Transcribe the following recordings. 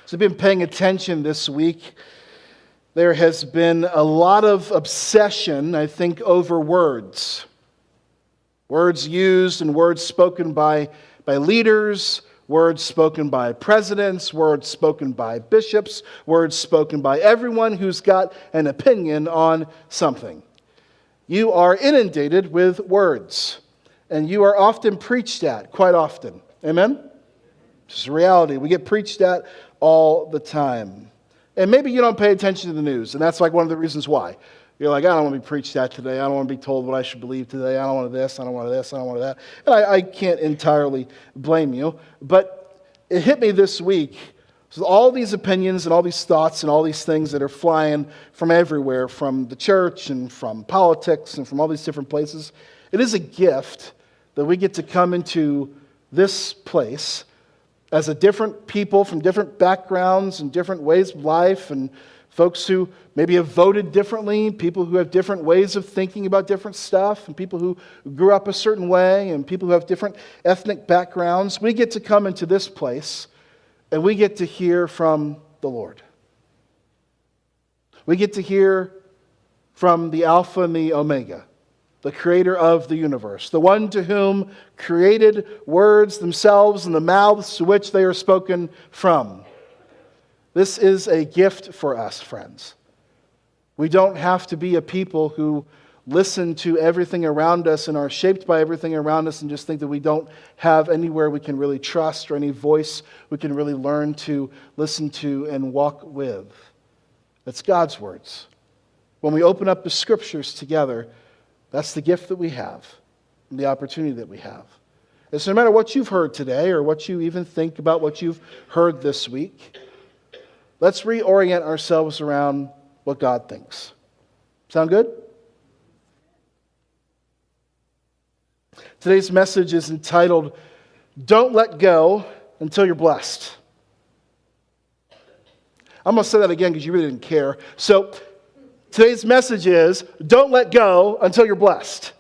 So I've been paying attention this week. There has been a lot of obsession, I think, over words. Words used and words spoken by leaders, words spoken by presidents, words spoken by bishops, words spoken by everyone who's got an opinion on something. You are inundated with words, and you are often preached at, quite often. Amen? It's a reality. We get preached at all the time. And maybe you don't pay attention to the news, and that's like one of the reasons why. You're like, I don't want to be preached at today. I don't want to be told what I should believe today. I don't want this, I don't want this, I don't want that. And I can't entirely blame you. But it hit me this week. So all these opinions and all these thoughts and all these things that are flying from everywhere, from the church and from politics and from all these different places. It is a gift that we get to come into this place as a different people from different backgrounds and different ways of life, and folks who maybe have voted differently, people who have different ways of thinking about different stuff, and people who grew up a certain way, and people who have different ethnic backgrounds. We get to come into this place, and we get to hear from the Lord. We get to hear from the Alpha and the Omega, the creator of the universe, the one to whom created words themselves and the mouths to which they are spoken from. This is a gift for us, friends. We don't have to be a people who listen to everything around us and are shaped by everything around us and just think that we don't have anywhere we can really trust or any voice we can really learn to listen to and walk with. That's God's words. When we open up the Scriptures together, that's the gift that we have, and the opportunity that we have. And so no matter what you've heard today or what you even think about what you've heard this week, let's reorient ourselves around what God thinks. Sound good? Today's message is entitled, Don't Let Go Until You're Blessed. I'm going to say that again because you really didn't care. So, today's message is, don't let go until you're blessed.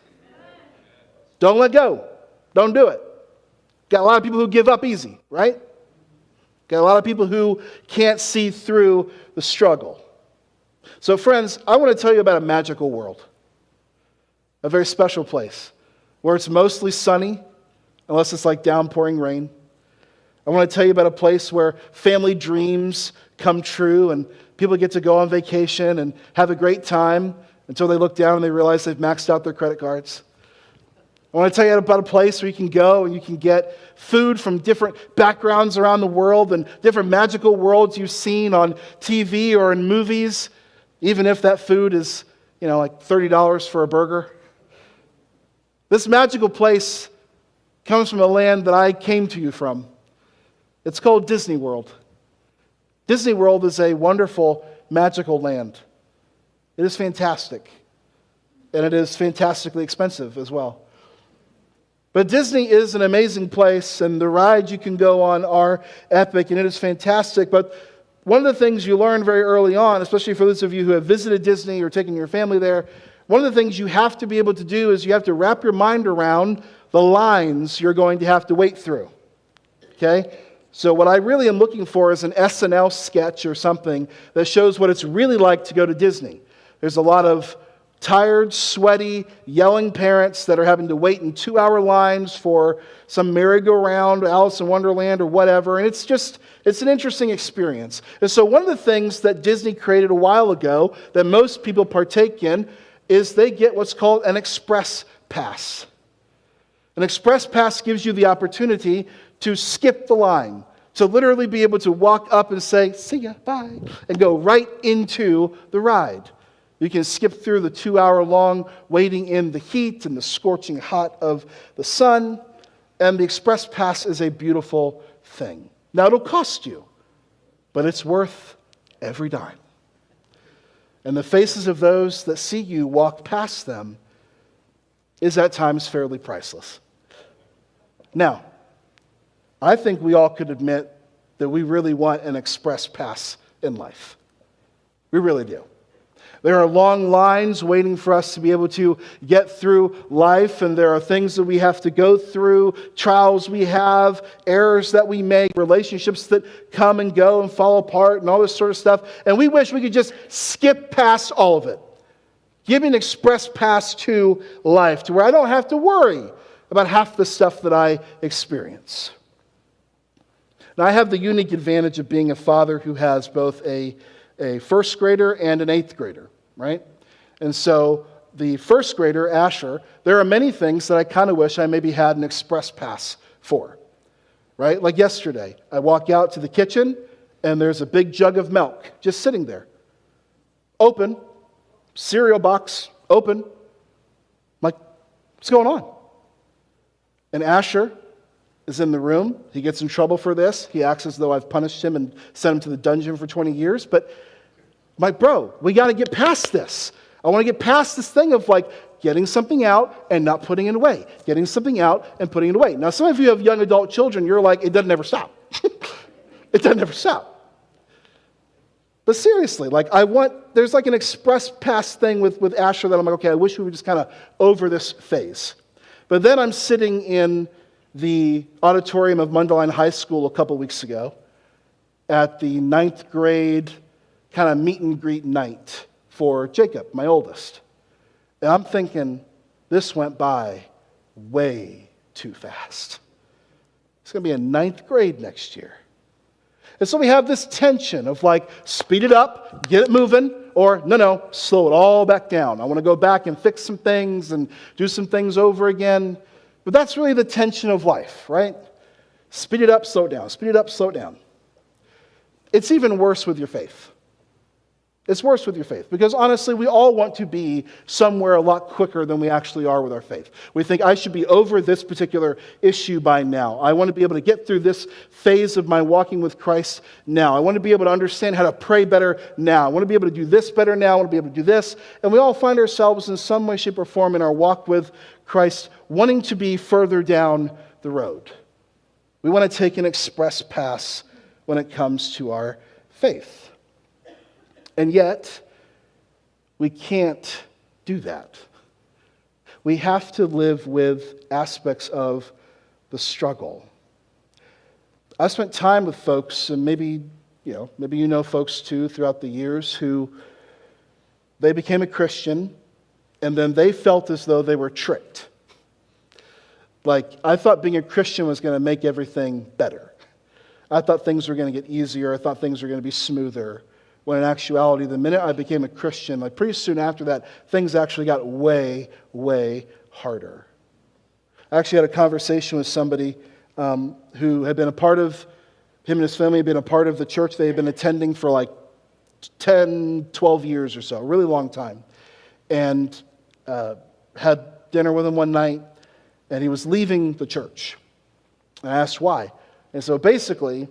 Don't let go. Don't do it. Got a lot of people who give up easy, right? Got a lot of people who can't see through the struggle. So friends, I want to tell you about a magical world. A very special place where it's mostly sunny, unless it's like downpouring rain. I want to tell you about a place where family dreams come true and people get to go on vacation and have a great time until they look down and they realize they've maxed out their credit cards. I want to tell you about a place where you can go and you can get food from different backgrounds around the world and different magical worlds you've seen on TV or in movies, even if that food is, like $30 for a burger. This magical place comes from a land that I came to you from. It's called Disney World. Disney World is a wonderful, magical land. It is fantastic. And it is fantastically expensive as well. But Disney is an amazing place, and the rides you can go on are epic, and it is fantastic. But one of the things you learn very early on, especially for those of you who have visited Disney or taken your family there, one of the things you have to be able to do is you have to wrap your mind around the lines you're going to have to wait through. Okay? So what I really am looking for is an SNL sketch or something that shows what it's really like to go to Disney. There's a lot of tired, sweaty, yelling parents that are having to wait in 2-hour lines for some merry-go-round, Alice in Wonderland or whatever, and it's an interesting experience. And so one of the things that Disney created a while ago that most people partake in is they get what's called an express pass. An express pass gives you the opportunity to skip the line, to literally be able to walk up and say, see ya, bye, and go right into the ride. You can skip through the 2-hour-long waiting in the heat and the scorching hot of the sun, and the express pass is a beautiful thing. Now, it'll cost you, but it's worth every dime. And the faces of those that see you walk past them is at times fairly priceless. Now, I think we all could admit that we really want an express pass in life. We really do. There are long lines waiting for us to be able to get through life, and there are things that we have to go through, trials we have, errors that we make, relationships that come and go and fall apart, and all this sort of stuff. And we wish we could just skip past all of it. Give me an express pass to life, to where I don't have to worry about half the stuff that I experience. Now, I have the unique advantage of being a father who has both a first grader and an eighth grader, right? And so the first grader, Asher, there are many things that I kind of wish I maybe had an express pass for, right? Like yesterday, I walk out to the kitchen and there's a big jug of milk just sitting there. Open, cereal box, open. I'm like, what's going on? And Asher is in the room. He gets in trouble for this. He acts as though I've punished him and sent him to the dungeon for 20 years. But I'm like, bro, we got to get past this. I want to get past this thing of like getting something out and not putting it away. Getting something out and putting it away. Now, some of you have young adult children. You're like, it doesn't ever stop. It doesn't ever stop. But seriously, like there's like an express pass thing with Asher that I'm like, okay, I wish we were just kind of over this phase. But then I'm sitting in the auditorium of Mundelein High School a couple weeks ago at the 9th grade kind of meet and greet night for Jacob, my oldest. And I'm thinking, this went by way too fast. It's going to be in 9th grade next year. And so we have this tension of like, speed it up, get it moving, or no, slow it all back down. I want to go back and fix some things and do some things over again. But that's really the tension of life, right? Speed it up, slow it down. Speed it up, slow it down. It's even worse with your faith. It's worse with your faith because honestly, we all want to be somewhere a lot quicker than we actually are with our faith. We think, I should be over this particular issue by now. I want to be able to get through this phase of my walking with Christ now. I want to be able to understand how to pray better now. I want to be able to do this better now. I want to be able to do this. And we all find ourselves in some way, shape, or form in our walk with Christ wanting to be further down the road. We want to take an express pass when it comes to our faith. And yet, we can't do that. We have to live with aspects of the struggle. I spent time with folks, and maybe you know folks too throughout the years who they became a Christian, and then they felt as though they were tricked. Like, I thought being a Christian was going to make everything better. I thought things were going to get easier. I thought things were going to be smoother. When in actuality, the minute I became a Christian, like pretty soon after that, things actually got way, way harder. I actually had a conversation with somebody who had been a part of, him and his family had been a part of the church they had been attending for like 10, 12 years or so, a really long time. And had dinner with him one night, and he was leaving the church. And I asked why. And so basically,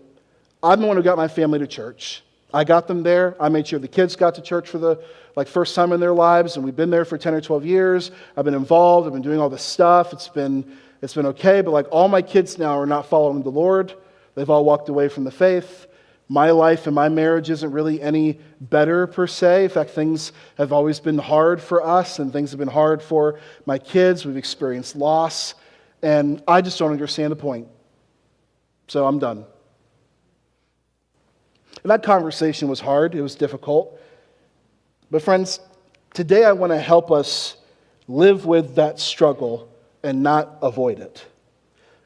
I'm the one who got my family to church. I got them there. I made sure the kids got to church for the first time in their lives, and we've been there for 10 or 12 years. I've been involved. I've been doing all this stuff. It's been okay, but like all my kids now are not following the Lord. They've all walked away from the faith. My life and my marriage isn't really any better per se. In fact, things have always been hard for us, and things have been hard for my kids. We've experienced loss, and I just don't understand the point. So I'm done. And that conversation was hard. It was difficult. But friends, today I want to help us live with that struggle and not avoid it.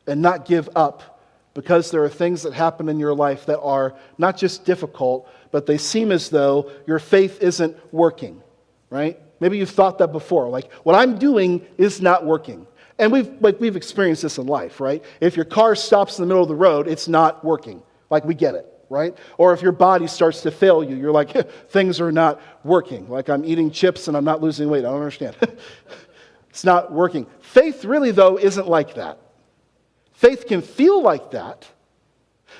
And not give up because there are things that happen in your life that are not just difficult, but they seem as though your faith isn't working, right? Maybe you've thought that before. Like, what I'm doing is not working. And we've experienced this in life, right? If your car stops in the middle of the road, it's not working. Like, we get it. Right? Or if your body starts to fail you, you're like, things are not working. Like, I'm eating chips and I'm not losing weight. I don't understand. It's not working. Faith really, though, isn't like that. Faith can feel like that.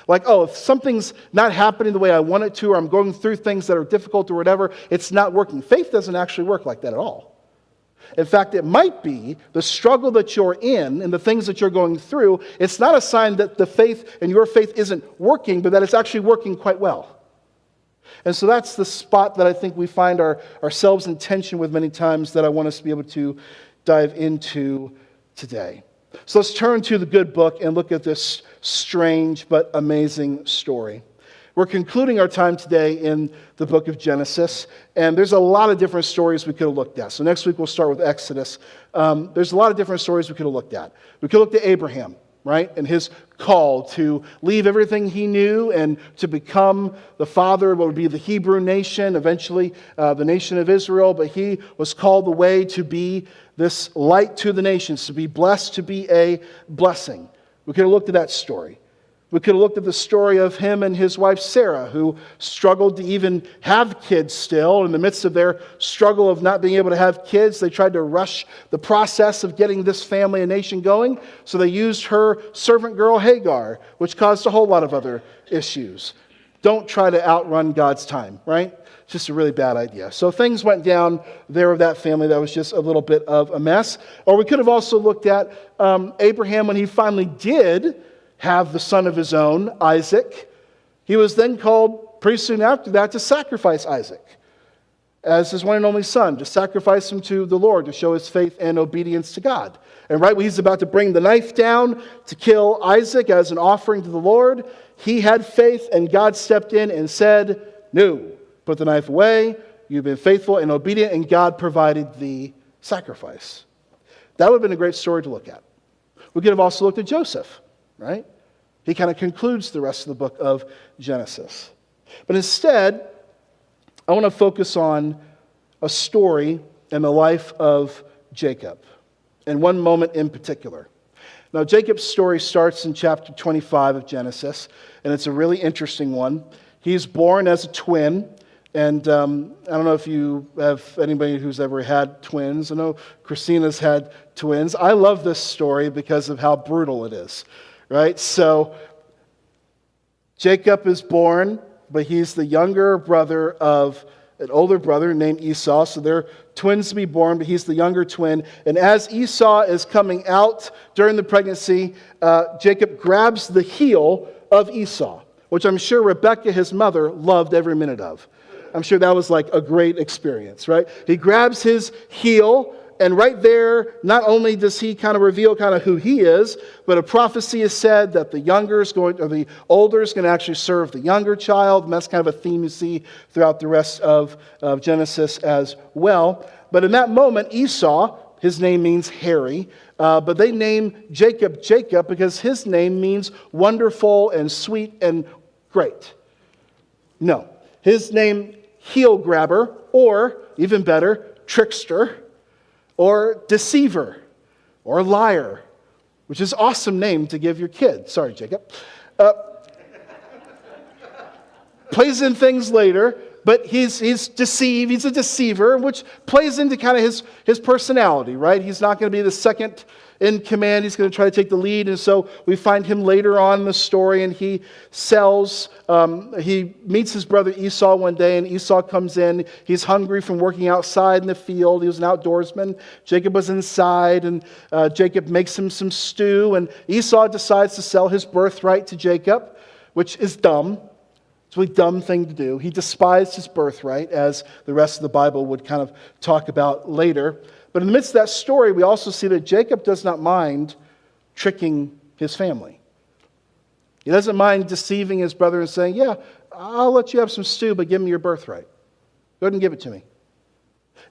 Like, oh, if something's not happening the way I want it to, or I'm going through things that are difficult or whatever, it's not working. Faith doesn't actually work like that at all. In fact, it might be the struggle that you're in and the things that you're going through, it's not a sign that the faith and your faith isn't working, but that it's actually working quite well. And so that's the spot that I think we find ourselves in tension with many times that I want us to be able to dive into today. So let's turn to the good book and look at this strange but amazing story. We're concluding our time today in the book of Genesis, and there's a lot of different stories we could have looked at. So next week we'll start with Exodus. There's a lot of different stories we could have looked at. We could look at Abraham, right, and his call to leave everything he knew and to become the father of what would be the Hebrew nation, eventually the nation of Israel. But he was called away to be this light to the nations, to be blessed, to be a blessing. We could have looked at that story. We could have looked at the story of him and his wife Sarah, who struggled to even have kids still. In the midst of their struggle of not being able to have kids, they tried to rush the process of getting this family and nation going. So they used her servant girl Hagar, which caused a whole lot of other issues. Don't try to outrun God's time, right? It's just a really bad idea. So things went down there of that family that was just a little bit of a mess. Or we could have also looked at Abraham when he finally did have the son of his own, Isaac. He was then called pretty soon after that to sacrifice Isaac as his one and only son, to sacrifice him to the Lord, to show his faith and obedience to God. And right when he's about to bring the knife down to kill Isaac as an offering to the Lord, he had faith and God stepped in and said, "No, put the knife away. You've been faithful and obedient," and God provided the sacrifice. That would have been a great story to look at. We could have also looked at Joseph, right? He kind of concludes the rest of the book of Genesis. But instead, I want to focus on a story in the life of Jacob, and one moment in particular. Now, Jacob's story starts in chapter 25 of Genesis, and it's a really interesting one. He's born as a twin, and I don't know if you have anybody who's ever had twins. I know Christina's had twins. I love this story because of how brutal it is. Right? So Jacob is born, but he's the younger brother of an older brother named Esau. So they're twins to be born, but he's the younger twin. And as Esau is coming out during the pregnancy, Jacob grabs the heel of Esau, which I'm sure Rebekah, his mother, loved every minute of. I'm sure that was like a great experience, right? He grabs his heel, and right there, not only does he kind of reveal kind of who he is, but a prophecy is said that the older is going to actually serve the younger child. And that's kind of a theme you see throughout the rest of Genesis as well. But in that moment, Esau, his name means hairy, but they name Jacob Jacob because his name means wonderful and sweet and great. No, his name heel grabber, or even better, trickster, or deceiver, or liar, which is an awesome name to give your kid. Sorry, Jacob. Plays in things later, but he's deceived. He's a deceiver, which plays into kind of his personality, right? He's not going to be the second in command. He's going to try to take the lead. And so we find him later on in the story, and he meets his brother Esau one day, and Esau comes in. He's hungry from working outside in the field. He was an outdoorsman. Jacob was inside, and Jacob makes him some stew, and Esau decides to sell his birthright to Jacob, which is dumb. It's a really dumb thing to do. He despised his birthright, as the rest of the Bible would kind of talk about later. But in the midst of that story, we also see that Jacob does not mind tricking his family. He doesn't mind deceiving his brother and saying, "Yeah, I'll let you have some stew, but give me your birthright. Go ahead and give it to me."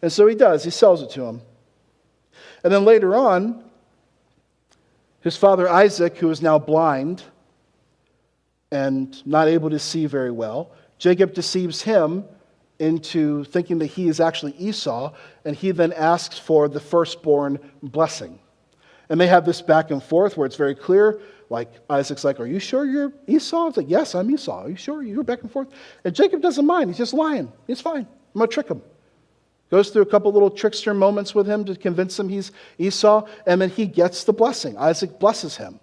And so he does. He sells it to him. And then later on, his father Isaac, who is now blind and not able to see very well, Jacob deceives him into thinking that he is actually Esau, and he then asks for the firstborn blessing. And they have this back and forth where it's very clear, like Isaac's like, "Are you sure you're Esau?" It's like, "Yes, I'm Esau. Are you sure?" You're back and forth. And Jacob doesn't mind. He's just lying. It's fine. I'm going to trick him. Goes through a couple little trickster moments with him to convince him he's Esau, and then he gets the blessing. Isaac blesses him.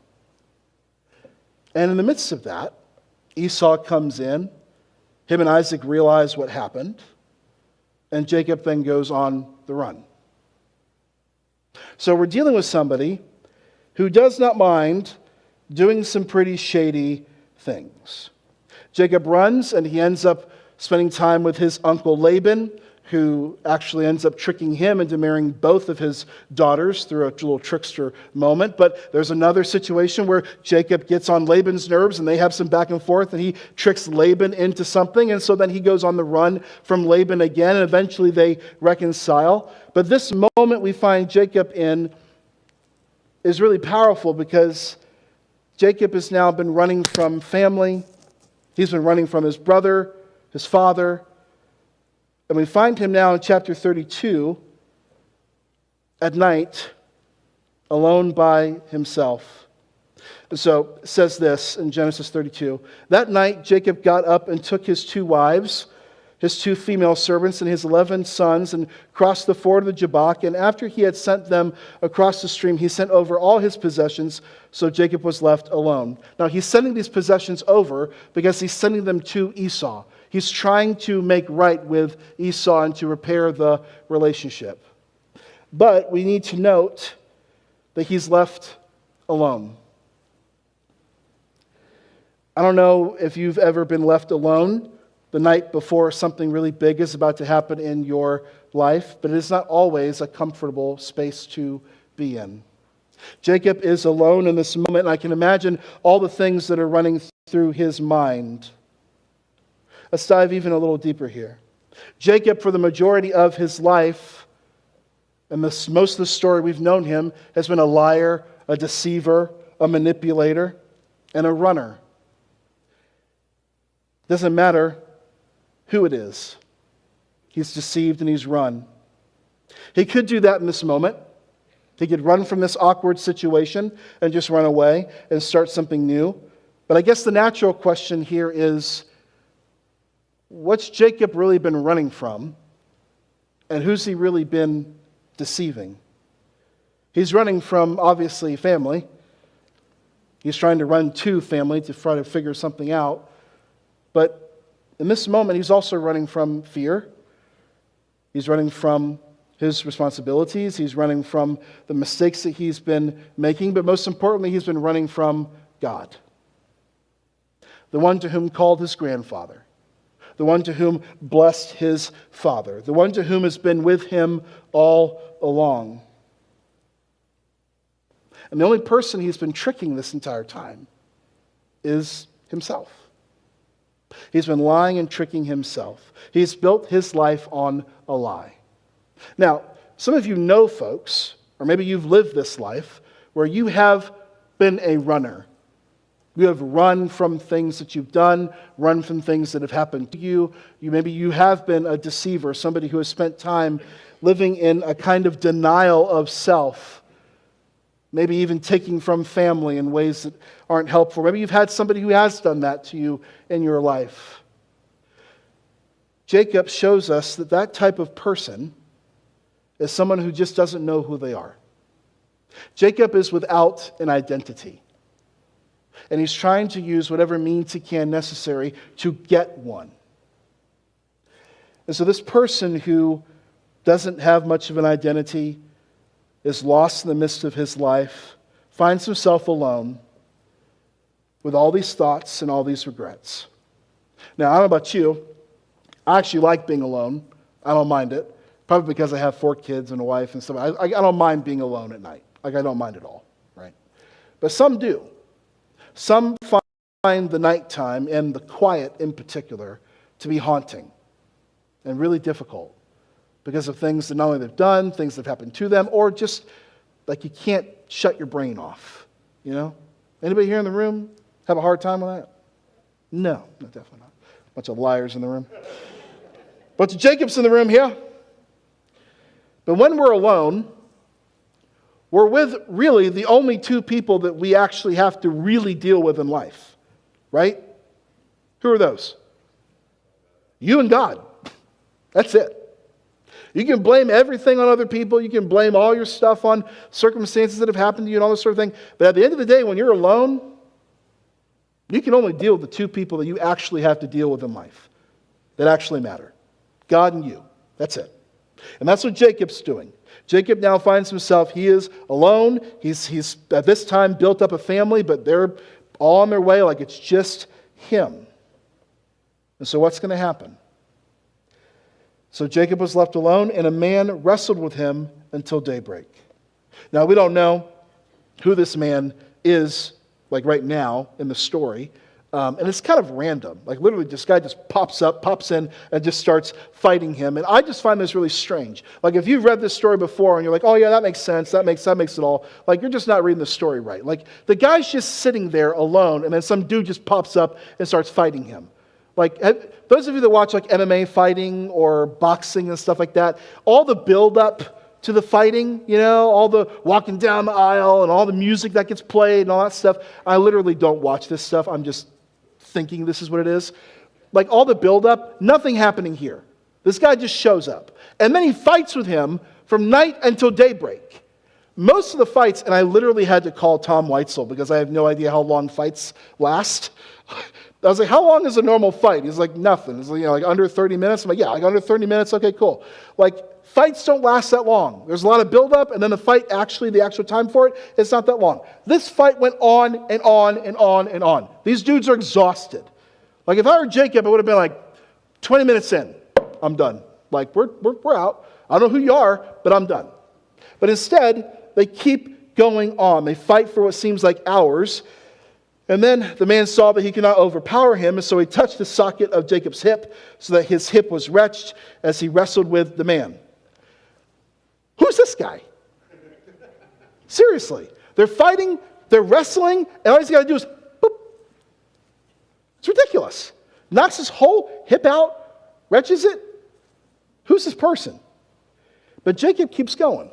And in the midst of that, Esau comes in. Him and Isaac realize what happened, and Jacob then goes on the run. So we're dealing with somebody who does not mind doing some pretty shady things. Jacob runs, and he ends up spending time with his uncle Laban, who actually ends up tricking him into marrying both of his daughters through a little trickster moment. But there's another situation where Jacob gets on Laban's nerves and they have some back and forth, and he tricks Laban into something, and so then he goes on the run from Laban again, and eventually they reconcile. But this moment we find Jacob in is really powerful because Jacob has now been running from family. He's been running from his brother, his father. And we find him now in chapter 32 at night, alone by himself. So it says this in Genesis 32. That night Jacob got up and took his 2 wives, his 2 female servants, and his 11 sons, and crossed the ford of the Jabbok. And after he had sent them across the stream, he sent over all his possessions, so Jacob was left alone. Now he's sending these possessions over because he's sending them to Esau. He's trying to make right with Esau and to repair the relationship. But we need to note that he's left alone. I don't know if you've ever been left alone the night before something really big is about to happen in your life, but it is not always a comfortable space to be in. Jacob is alone in this moment, and I can imagine all the things that are running through his mind. Let's dive even a little deeper here. Jacob, for the majority of his life, and most of the story we've known him, has been a liar, a deceiver, a manipulator, and a runner. Doesn't matter who it is. He's deceived and he's run. He could do that in this moment. He could run from this awkward situation and just run away and start something new. But I guess the natural question here is, what's Jacob really been running from? And who's he really been deceiving? He's running from, obviously, family. He's trying to run to family to try to figure something out. But in this moment, he's also running from fear. He's running from his responsibilities. He's running from the mistakes that he's been making. But most importantly, he's been running from God, the one to whom called his grandfather, the one to whom blessed his father, the one to whom has been with him all along. And the only person he's been tricking this entire time is himself. He's been lying and tricking himself. He's built his life on a lie. Now, some of you know folks, or maybe you've lived this life, where you have been a runner. You have run from things that you've done, run from things that have happened to you. Maybe you have been a deceiver, somebody who has spent time living in a kind of denial of self, maybe even taking from family in ways that aren't helpful. Maybe you've had somebody who has done that to you in your life. Jacob shows us that that type of person is someone who just doesn't know who they are. Jacob is without an identity. And he's trying to use whatever means he can necessary to get one. And so this person who doesn't have much of an identity, is lost in the midst of his life, finds himself alone with all these thoughts and all these regrets. Now, I don't know about you. I actually like being alone. I don't mind it. Probably because I have 4 kids and a wife and stuff. I don't mind being alone at night. I don't mind at all, right? But some do. Some find the nighttime and the quiet in particular to be haunting and really difficult because of things that not only they've done, things that have happened to them, or just like you can't shut your brain off, you know? Anybody here in the room have a hard time with that? No, definitely not. Bunch of liars in the room. Bunch of Jacobs in the room here. But when we're alone, we're with really the only 2 people that we actually have to really deal with in life, right? Who are those? You and God. That's it. You can blame everything on other people. You can blame all your stuff on circumstances that have happened to you and all this sort of thing. But at the end of the day, when you're alone, you can only deal with the 2 people that you actually have to deal with in life that actually matter. God and you. That's it. And that's what Jacob's doing. Jacob now finds himself, he is alone. He's at this time built up a family, but they're all on their way like it's just him. And so what's going to happen? So Jacob was left alone, and a man wrestled with him until daybreak. Now, we don't know who this man is, like right now in the story. And it's kind of random. Like literally this guy just pops in, and just starts fighting him. And I just find this really strange. Like if you've read this story before and you're like, oh yeah, that makes sense. That makes it all. Like you're just not reading the story right. Like the guy's just sitting there alone, and then some dude just pops up and starts fighting him. Like those of you that watch like MMA fighting or boxing and stuff like that, all the build up to the fighting, all the walking down the aisle and all the music that gets played and all that stuff. I literally don't watch this stuff. I'm just thinking this is what it is. Like all the build-up, nothing happening here. This guy just shows up. And then he fights with him from night until daybreak. Most of the fights, and I literally had to call Tom Weitzel because I have no idea how long fights last. I was like, how long is a normal fight? He's like, nothing. It's like under 30 minutes. I'm like, yeah, like under 30 minutes. Okay, cool. Like fights don't last that long. There's a lot of build-up, and then the fight the actual time for it, it's not that long. This fight went on and on and on and on. These dudes are exhausted. Like if I were Jacob, I would have been like, 20 minutes in, I'm done. Like we're out. I don't know who you are, but I'm done. But instead, they keep going on. They fight for what seems like hours. And then the man saw that he could not overpower him, and so he touched the socket of Jacob's hip so that his hip was wrenched as he wrestled with the man. Who's this guy? Seriously. They're fighting, they're wrestling, and all he's got to do is boop. It's ridiculous. Knocks his whole hip out, wrenches it. Who's this person? But Jacob keeps going.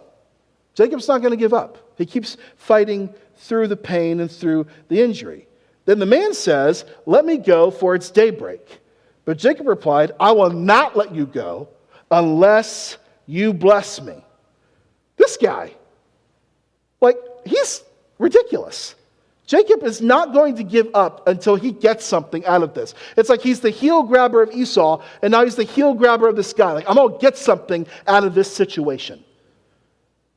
Jacob's not going to give up. He keeps fighting through the pain and through the injury. Then the man says, let me go, for it's daybreak. But Jacob replied, I will not let you go unless you bless me. This guy, like, he's ridiculous. Jacob is not going to give up until he gets something out of this. It's like he's the heel grabber of Esau, and now he's the heel grabber of this guy. Like, I'm going to get something out of this situation.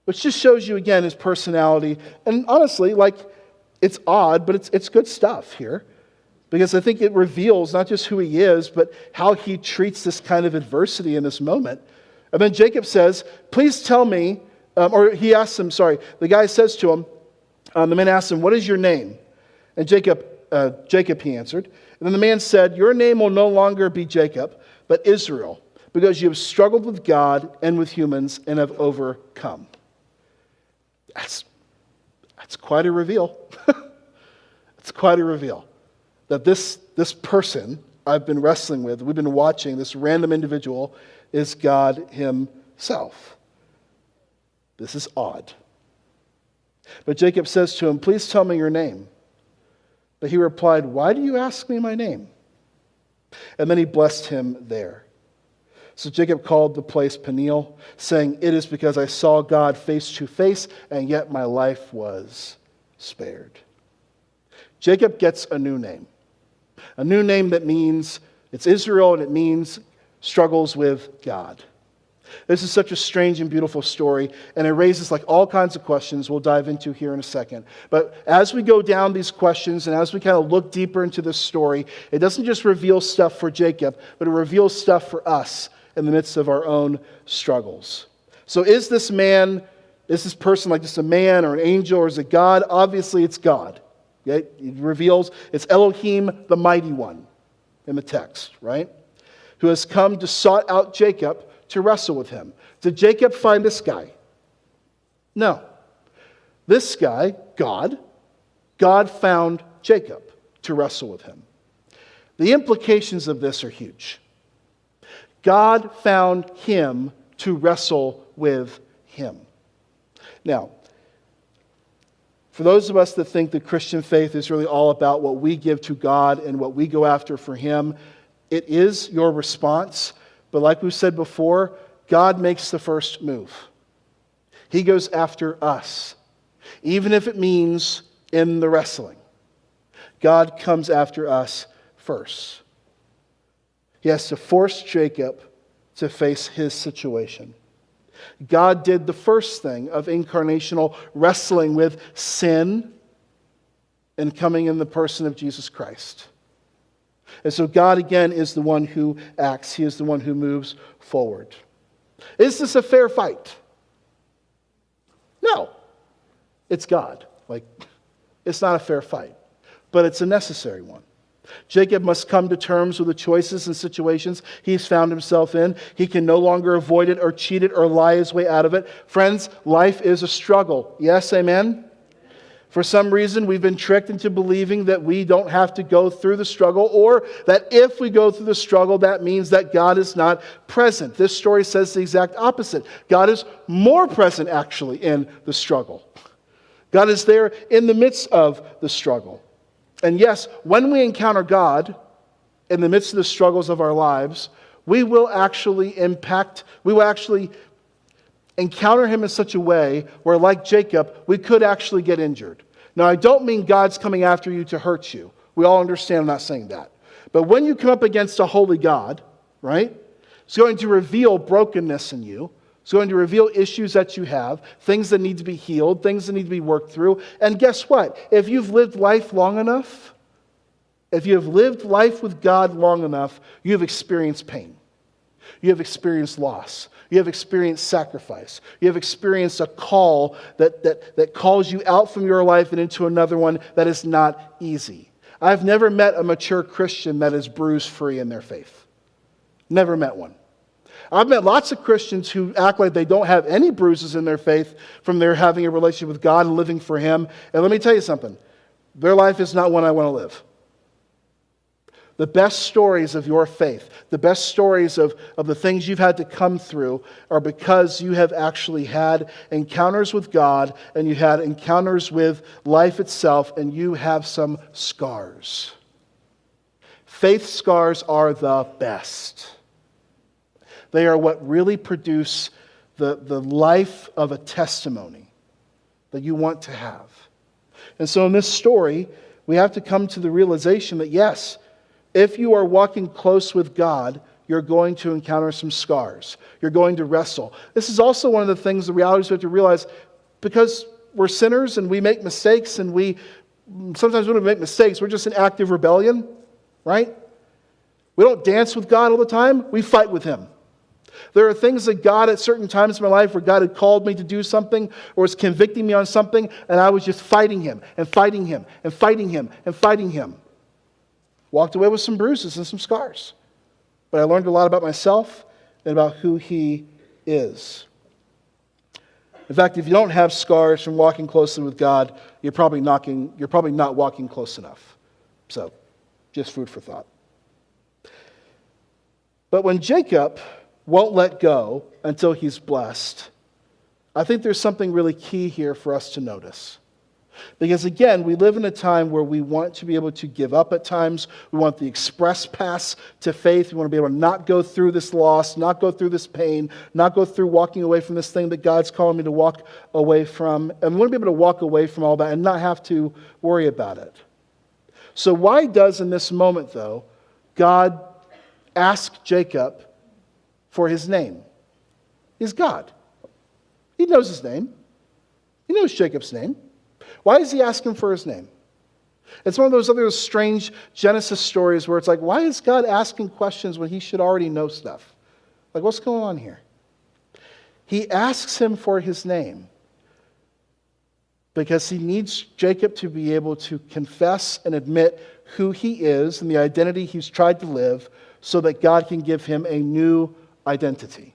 Which just shows you, again, his personality. And honestly, like, it's odd, but it's good stuff here. Because I think it reveals not just who he is, but how he treats this kind of adversity in this moment. And then Jacob says, please tell me, or he asks him, the guy says to him, the man asks him, what is your name? And Jacob, he answered. And then the man said, your name will no longer be Jacob, but Israel, because you have struggled with God and with humans and have overcome. That's quite a reveal. It's quite a reveal that this person I've been wrestling with, we've been watching, this random individual, is God himself. This is odd. But Jacob says to him, please tell me your name. But he replied, why do you ask me my name? And then he blessed him there. So Jacob called the place Peniel, saying, it is because I saw God face to face, and yet my life was spared. Jacob gets a new name. A new name that means it's Israel, and it means struggles with God. This is such a strange and beautiful story, and it raises like all kinds of questions we'll dive into here in a second. But as we go down these questions and as we kind of look deeper into this story, it doesn't just reveal stuff for Jacob, but it reveals stuff for us in the midst of our own struggles. So is this person like just a man or an angel, or is it God? Obviously it's God. Okay? It reveals it's Elohim, the mighty one, in the text, right? Who has come to sought out Jacob to wrestle with him. Did Jacob find this guy? No. This guy, God found Jacob to wrestle with him. The implications of this are huge. God found him to wrestle with him. Now, for those of us that think the Christian faith is really all about what we give to God and what we go after for him, it is your response. But like we've said before, God makes the first move. He goes after us, even if it means in the wrestling. God comes after us first. He has to force Jacob to face his situation. God did the first thing of incarnational wrestling with sin and coming in the person of Jesus Christ. And so God, again, is the one who acts. He is the one who moves forward. Is this a fair fight? No. It's God. It's not a fair fight. But it's a necessary one. Jacob must come to terms with the choices and situations he's found himself in. He can no longer avoid it or cheat it or lie his way out of it. Friends, life is a struggle. Yes, amen? For some reason, we've been tricked into believing that we don't have to go through the struggle, or that if we go through the struggle, that means that God is not present. This story says the exact opposite. God is more present, actually, in the struggle. God is there in the midst of the struggle. And yes, when we encounter God in the midst of the struggles of our lives, we will actually encounter Him in such a way where, like Jacob, we could actually get injured. Now, I don't mean God's coming after you to hurt you. We all understand I'm not saying that. But when you come up against a holy God, right, it's going to reveal brokenness in you. It's going to reveal issues that you have, things that need to be healed, things that need to be worked through. And guess what? If you've lived life long enough, if you have lived life with God long enough, you have experienced pain. You have experienced loss. You have experienced sacrifice. You have experienced a call that calls you out from your life and into another one that is not easy. I've never met a mature Christian that is bruise-free in their faith. Never met one. I've met lots of Christians who act like they don't have any bruises in their faith from their having a relationship with God and living for Him. And let me tell you something. Their life is not one I want to live. The best stories of your faith, the best stories of the things you've had to come through are because you have actually had encounters with God and you had encounters with life itself and you have some scars. Faith scars are the best. They are what really produce the life of a testimony that you want to have. And so in this story, we have to come to the realization that yes, if you are walking close with God, you're going to encounter some scars. You're going to wrestle. This is also one of the things, the realities we have to realize, because we're sinners and we make mistakes and sometimes when we make mistakes, we're just in active rebellion, right? We don't dance with God all the time. We fight with Him. There are things that God at certain times in my life where God had called me to do something or was convicting me on something, and I was just fighting Him and fighting Him and fighting Him and fighting Him. Walked away with some bruises and some scars. But I learned a lot about myself and about who He is. In fact, if you don't have scars from walking closely with God, you're probably not walking close enough. So, just food for thought. But when Jacob won't let go until he's blessed, I think there's something really key here for us to notice. Because again, we live in a time where we want to be able to give up at times. We want the express pass to faith. We want to be able to not go through this loss, not go through this pain, not go through walking away from this thing that God's calling me to walk away from. And we want to be able to walk away from all that and not have to worry about it. So why does in this moment, though, God ask Jacob for his name? He's God. He knows his name. He knows Jacob's name. Why is he asking for his name? It's one of those other strange Genesis stories where it's like, why is God asking questions when He should already know stuff? Like, what's going on here? He asks him for his name because he needs Jacob to be able to confess and admit who he is and the identity he's tried to live so that God can give him a new identity.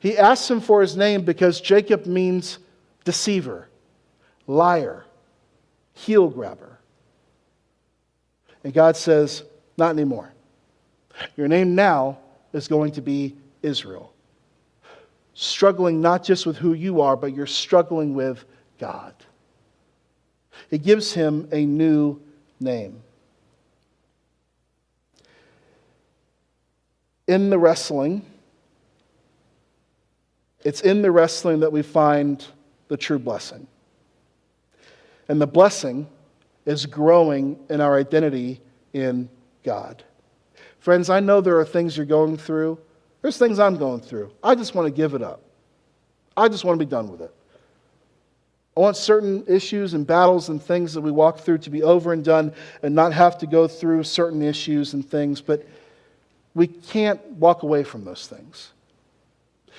He asks him for his name because Jacob means deceiver, liar, heel grabber. And God says, not anymore. Your name now is going to be Israel. Struggling not just with who you are, but you're struggling with God. He gives him a new name. In the wrestling, it's in the wrestling that we find the true blessing. And the blessing is growing in our identity in God. Friends, I know there are things you're going through. There's things I'm going through. I just want to give it up. I just want to be done with it. I want certain issues and battles and things that we walk through to be over and done and not have to go through certain issues and things, but we can't walk away from those things.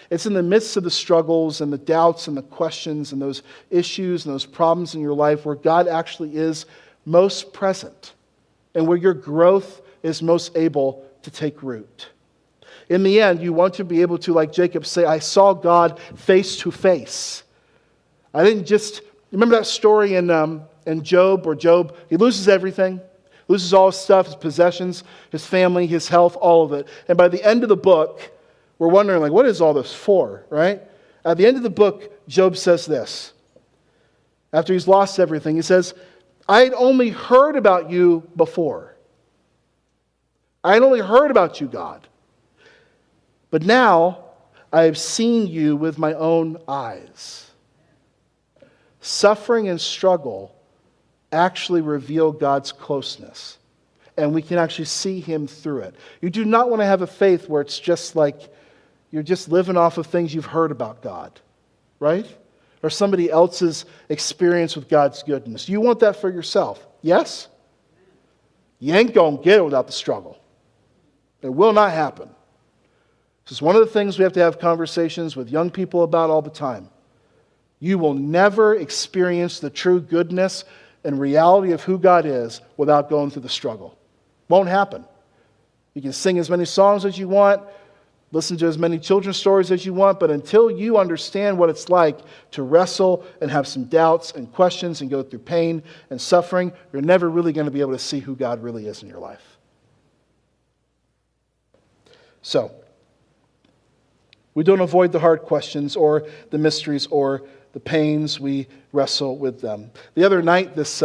It's in the midst of the struggles and the doubts and the questions and those issues and those problems in your life where God actually is most present and where your growth is most able to take root. In the end, you want to be able to, like Jacob, say, I saw God face to face. I didn't just, remember that story in Job, where Job, he loses everything, loses all his stuff, his possessions, his family, his health, all of it. And by the end of the book, we're wondering, like, what is all this for, right? At the end of the book, Job says this. After he's lost everything, he says, I had only heard about you before. I had only heard about you, God. But now I have seen you with my own eyes. Suffering and struggle actually reveal God's closeness. And we can actually see Him through it. You do not want to have a faith where it's just like you're just living off of things you've heard about God, right? Or somebody else's experience with God's goodness. You want that for yourself, yes? You ain't going to get it without the struggle. It will not happen. This is one of the things we have to have conversations with young people about all the time. You will never experience the true goodness and reality of who God is without going through the struggle. Won't happen. You can sing as many songs as you want, listen to as many children's stories as you want, but until you understand what it's like to wrestle and have some doubts and questions and go through pain and suffering, you're never really going to be able to see who God really is in your life. So, we don't avoid the hard questions or the mysteries or the pains. We wrestle with them. The other night, this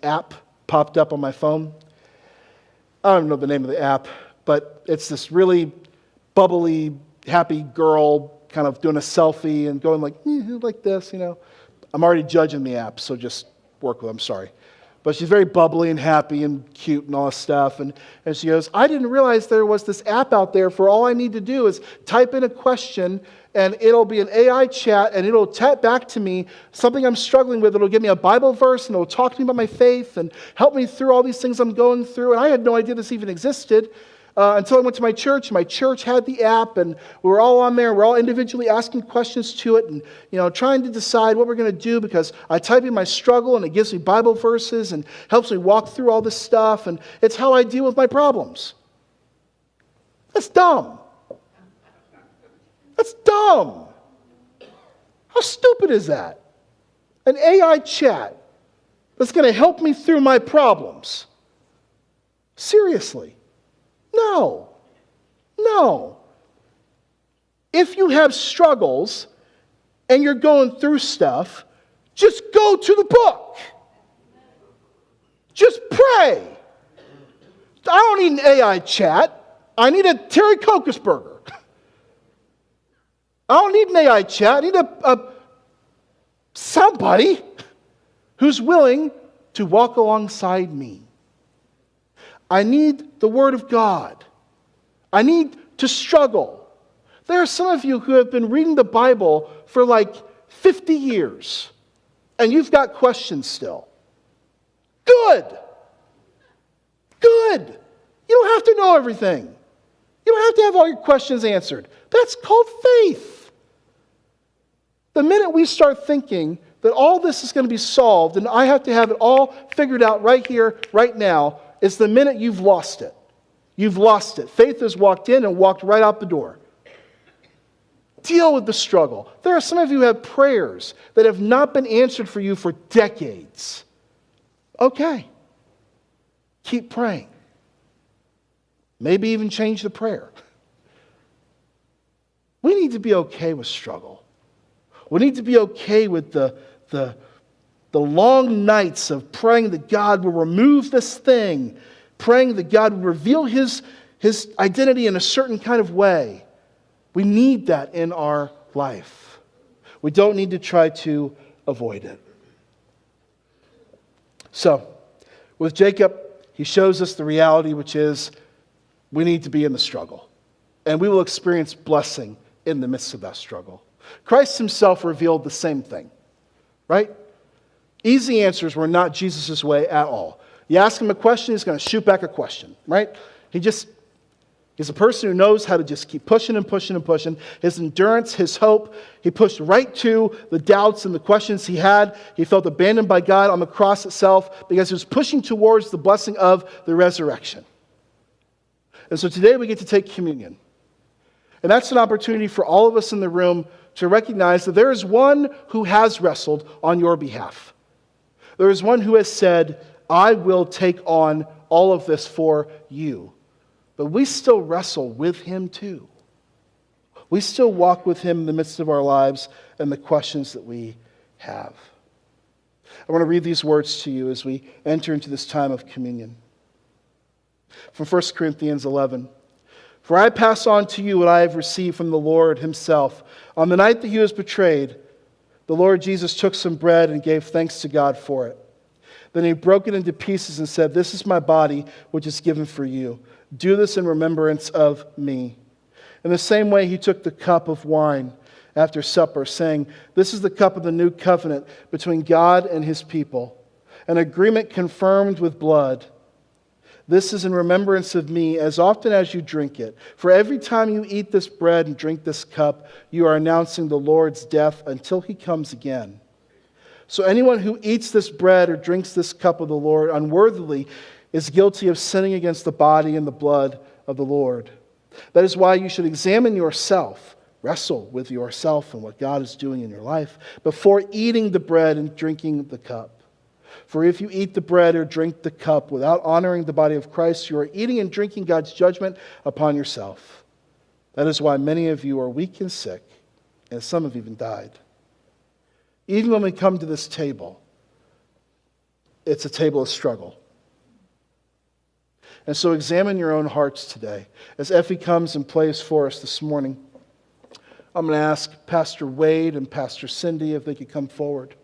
app popped up on my phone. I don't know the name of the app, but it's this really bubbly, happy girl kind of doing a selfie and going like this, you know. I'm already judging the app, so just work with it. I'm sorry. But she's very bubbly and happy and cute and all this stuff. And she goes, I didn't realize there was this app out there for all I need to do is type in a question and it'll be an AI chat and it'll tap back to me something I'm struggling with. It'll give me a Bible verse and it'll talk to me about my faith and help me through all these things I'm going through. And I had no idea this even existed. Until I went to my church. My church had the app, and we were all on there. We're all individually asking questions to it, and trying to decide what we're going to do. Because I type in my struggle, and it gives me Bible verses and helps me walk through all this stuff. And it's how I deal with my problems. That's dumb. That's dumb. How stupid is that? An AI chat that's going to help me through my problems. Seriously. No. If you have struggles and you're going through stuff, just go to the book. Just pray. I don't need an AI chat. I need a Terry Cocos-burger. I don't need an AI chat. I need somebody who's willing to walk alongside me. I need the Word of God. I need to struggle. There are some of you who have been reading the Bible for like 50 years, and you've got questions still. Good. You don't have to know everything. You don't have to have all your questions answered. That's called faith. The minute we start thinking that all this is going to be solved and I have to have it all figured out right here, right now, it's the minute you've lost it. You've lost it. Faith has walked in and walked right out the door. Deal with the struggle. There are some of you who have prayers that have not been answered for you for decades. Okay. Keep praying. Maybe even change the prayer. We need to be okay with struggle. We need to be okay with the long nights of praying that God will remove this thing, praying that God will reveal His identity in a certain kind of way. We need that in our life. We don't need to try to avoid it. So, with Jacob, he shows us the reality, which is we need to be in the struggle. And we will experience blessing in the midst of that struggle. Christ himself revealed the same thing, right? Easy answers were not Jesus' way at all. You ask him a question, he's going to shoot back a question, right? He's a person who knows how to just keep pushing and pushing and pushing. His endurance, his hope, he pushed right to the doubts and the questions he had. He felt abandoned by God on the cross itself because he was pushing towards the blessing of the resurrection. And so today we get to take communion. And that's an opportunity for all of us in the room to recognize that there is one who has wrestled on your behalf. There is one who has said, I will take on all of this for you. But we still wrestle with him too. We still walk with him in the midst of our lives and the questions that we have. I want to read these words to you as we enter into this time of communion. From 1 Corinthians 11. For I pass on to you what I have received from the Lord himself. On the night that he was betrayed, the Lord Jesus took some bread and gave thanks to God for it. Then he broke it into pieces and said, This is my body, which is given for you. Do this in remembrance of me. In the same way, he took the cup of wine after supper, saying, This is the cup of the new covenant between God and his people, an agreement confirmed with blood. This is in remembrance of me as often as you drink it. For every time you eat this bread and drink this cup, you are announcing the Lord's death until he comes again. So anyone who eats this bread or drinks this cup of the Lord unworthily is guilty of sinning against the body and the blood of the Lord. That is why you should examine yourself, wrestle with yourself and what God is doing in your life before eating the bread and drinking the cup. For if you eat the bread or drink the cup without honoring the body of Christ, you are eating and drinking God's judgment upon yourself. That is why many of you are weak and sick, and some have even died. Even when we come to this table, it's a table of struggle. And so examine your own hearts today. As Effie comes and plays for us this morning, I'm going to ask Pastor Wade and Pastor Cindy if they could come forward.